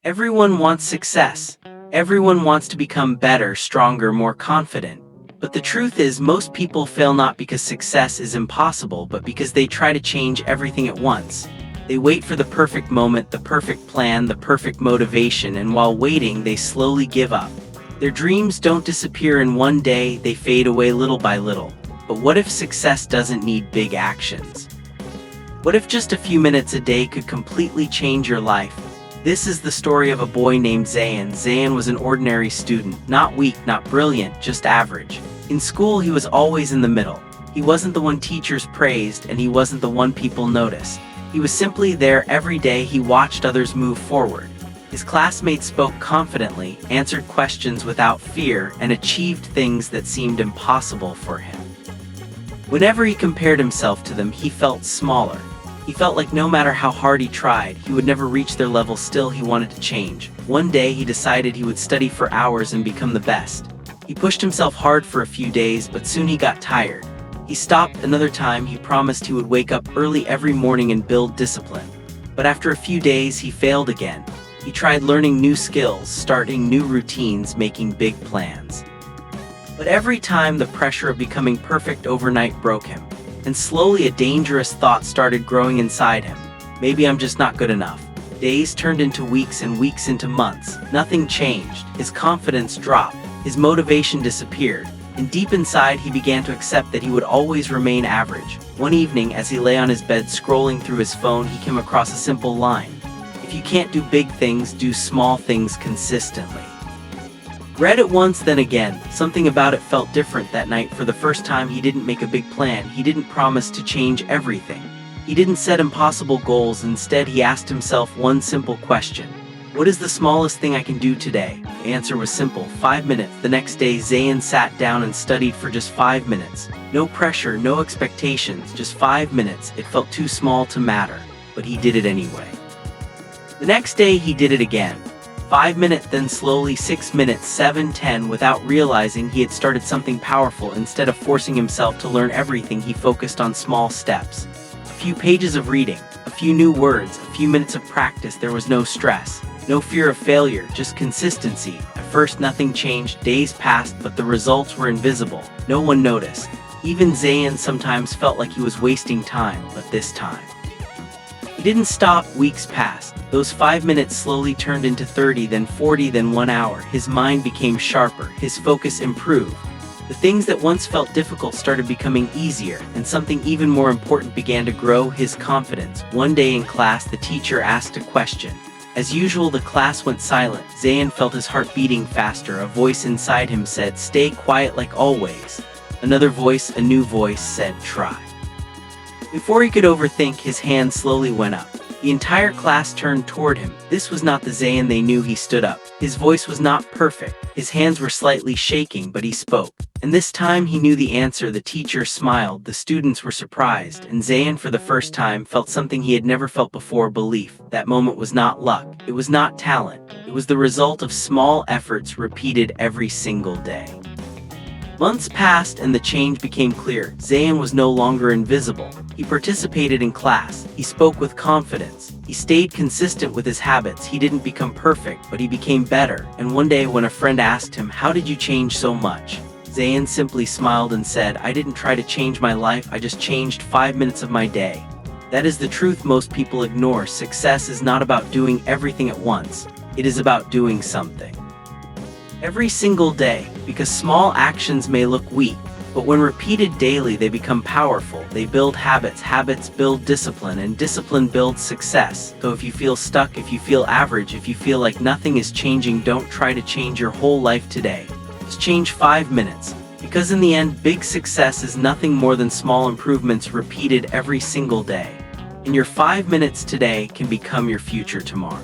Everyone wants success. Everyone wants to become better, stronger, more confident. But the truth is, most people fail not because success is impossible, but because they try to change everything at once. They wait for the perfect moment, the perfect plan, the perfect motivation, and while waiting, they slowly give up. Their dreams don't disappear in one day, they fade away little by little. But what if success doesn't need big actions? What if just a few minutes a day could completely change your life? This is the story of a boy named Zayn. Zayn was an ordinary student, not weak, not brilliant, just average. In school, he was always in the middle. He wasn't the one teachers praised, and he wasn't the one people noticed. He was simply there every day. He watched others move forward. His classmates spoke confidently, answered questions without fear, and achieved things that seemed impossible for him. Whenever he compared himself to them, he felt smaller. He felt like no matter how hard he tried, he would never reach their level. Still, he wanted to change. One day, he decided he would study for hours and become the best. He pushed himself hard for a few days, but soon he got tired. He stopped. Another time, he promised he would wake up early every morning and build discipline. But after a few days, he failed again. He tried learning new skills, starting new routines, making big plans. But every time, the pressure of becoming perfect overnight broke him. And slowly a dangerous thought started growing inside him. Maybe I'm just not good enough. Days turned into weeks and weeks into months. Nothing changed. His confidence dropped. His motivation disappeared. And deep inside, he began to accept that he would always remain average. One evening, as he lay on his bed scrolling through his phone, he came across a simple line. If you can't do big things, do small things consistently. Read it once, then again. Something about it felt different that night. For the first time, he didn't make a big plan. He didn't promise to change everything. He didn't set impossible goals. Instead, he asked himself one simple question. What is the smallest thing I can do today? The answer was simple: 5 minutes. The next day, Zayn sat down and studied for just 5 minutes. No pressure, no expectations, just 5 minutes. It felt too small to matter, but he did it anyway. The next day, he did it again. 5 minutes, then slowly 6 minutes, 7, 10. Without realizing, he had started something powerful. Instead of forcing himself to learn everything, he focused on small steps. A few pages of reading, a few new words, a few minutes of practice. There was no stress, no fear of failure, just consistency. At first, nothing changed. Days passed, but the results were invisible. No one noticed. Even Zayn sometimes felt like he was wasting time, but this time he didn't stop. Weeks passed. Those 5 minutes slowly turned into 30, then 40, then 1 hour. His mind became sharper. His focus improved. The things that once felt difficult started becoming easier, and something even more important began to grow: his confidence. One day in class, the teacher asked a question. As usual, the class went silent. Zayn felt his heart beating faster. A voice inside him said, "Stay quiet like always." Another voice, a new voice, said, "Try." Before he could overthink, his hand slowly went up. The entire class turned toward him. This was not the Zayn they knew. He stood up. His voice was not perfect. His hands were slightly shaking, but he spoke. And this time he knew the answer. The teacher smiled. The students were surprised, and Zayn for the first time felt something he had never felt before: belief. That moment was not luck. It was not talent. It was the result of small efforts repeated every single day. Months passed and the change became clear. Zayn was no longer invisible. He participated in class. He spoke with confidence. He stayed consistent with his habits. He didn't become perfect, but he became better. And one day when a friend asked him, "How did you change so much?" Zayn simply smiled and said, "I didn't try to change my life. I just changed 5 minutes of my day." That is the truth most people ignore. Success is not about doing everything at once. It is about doing something every single day, because small actions may look weak, but when repeated daily, they become powerful. They build habits, habits build discipline, and discipline builds success. So if you feel stuck, if you feel average, if you feel like nothing is changing, don't try to change your whole life today. Just change 5 minutes, because in the end, big success is nothing more than small improvements repeated every single day. And your 5 minutes today can become your future tomorrow.